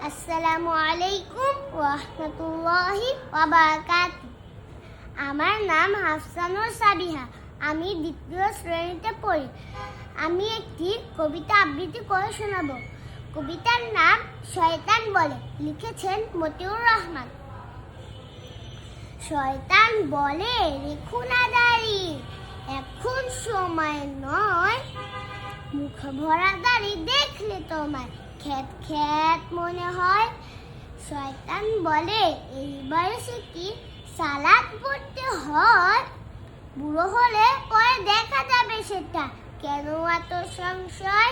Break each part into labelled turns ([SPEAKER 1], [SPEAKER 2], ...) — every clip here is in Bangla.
[SPEAKER 1] আসসালামু আলাইকুম ওয়া রাহমাতুল্লাহি ওয়া বারাকাতুহু। আমার নাম হাফসানুর সাবিহা। আমি দ্বিতীয় শ্রেণীতে পড়ি। আমি একটি কবিতা আবৃত্তি করে শোনাবো। কবিতার নাম শয়তান বলে, লিখেছেন মতিউর রহমান। শয়তান বলে, রেখো না দাড়ি, এখন সময় নয়, মুখ ভরা দাড়ি দেখলে তোমায় খ্যাত খ্যাত মনে হয়। শয়তান বলে, এই বয়সে কি সালাত পড়তে হয়? বুড়ো হলে পরে দেখা যাবে সেটা, কেন এত সংশয়?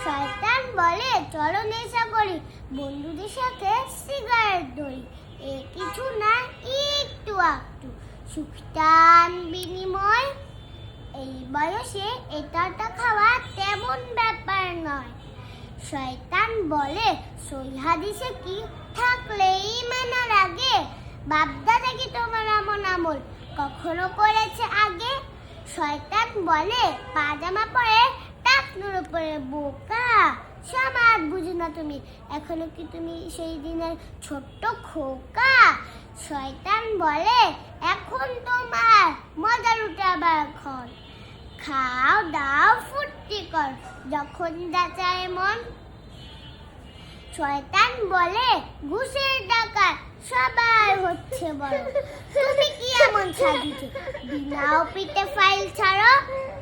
[SPEAKER 1] শয়তান বলে, চলো নেশা করি, বন্ধুদের সাথে সিগারেট ধরি, এ কিছু না, একটু একটু সুখটান বিনিময়। এই বয়সে এটা খাওয়া তেমন ব্যাপার নয়। শয়তান বলে, সই হাদিসে কি থাকলেই মানার আগে, বাপদাদা কি তোমার এমন আমল কখনো করেছে আগে? শয়তান বলে, পাজামা পরে টাকনুর উপরে বোকা, সমাজ বুঝো না তুমি, এখনো কি তুমি সেই দিনের ছোট্ট খোকা? শয়তান বলে, এখন তোমার মজার উঠাবার ক্ষণ, খাও দাও ফুর্তি কর যখন যাচায় মন। শয়তান বলে, ঘুষের টাকা সবাই হচ্ছে বড়, তুমি কি এমন সাজিছো বিনাও পিঠে ফাইল ছাড়ো?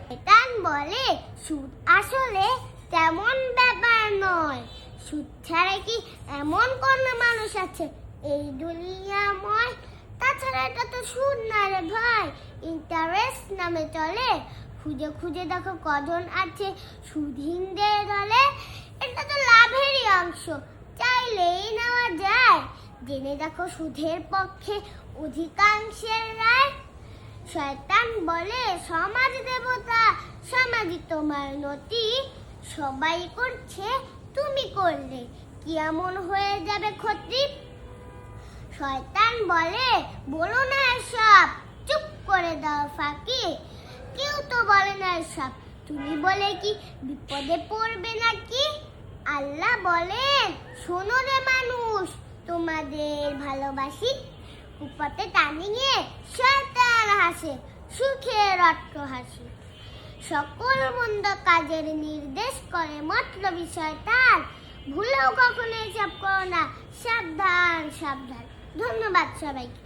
[SPEAKER 1] শয়তান বলে, সুদ আসলে তেমন ব্যাপার নয়, সুদ ছাড়া কি এমন কোন মানুষ আছে এই দুনিয়াময়? তাছাড়া এটা তো সুদ না রে ভাই, ইন্টারেস্ট নামে চলে, খুঁজে খুঁজে দেখো কজন আছে সুদহীনদের দলে। এটা তো লাভেরই অংশ, চাইলেই নেওয়া যায়, জেনে দেখো সুদের পক্ষে অধিকাংশের রায়। শয়তান বলে, সমাজ দেবতা সমাজই তোমার নতি, সবাই করছে তুমি করলে কি এমন হয়ে যাবে ক্ষতি? শয়তান বলে, বলো না এসব, চুপ করে দাও ফাঁকি, কেউ তো বলে না এসব, তুমি বলে কি বিপদে পড়বে নাকি? আল্লাহ বলেন, শোনো রে মানুষ, তোমাদের ভালোবাসি, কুপাতে টানি নিয়ে শয়তান হাসে, সুখের অট্ট হাসি। সকল মন্দ কাজের নির্দেশ করে মতলবী শয়তান, ভুলেও কখনো এসব করো না, সাবধান সাবধান। ধন্যবাদ সবাইকে।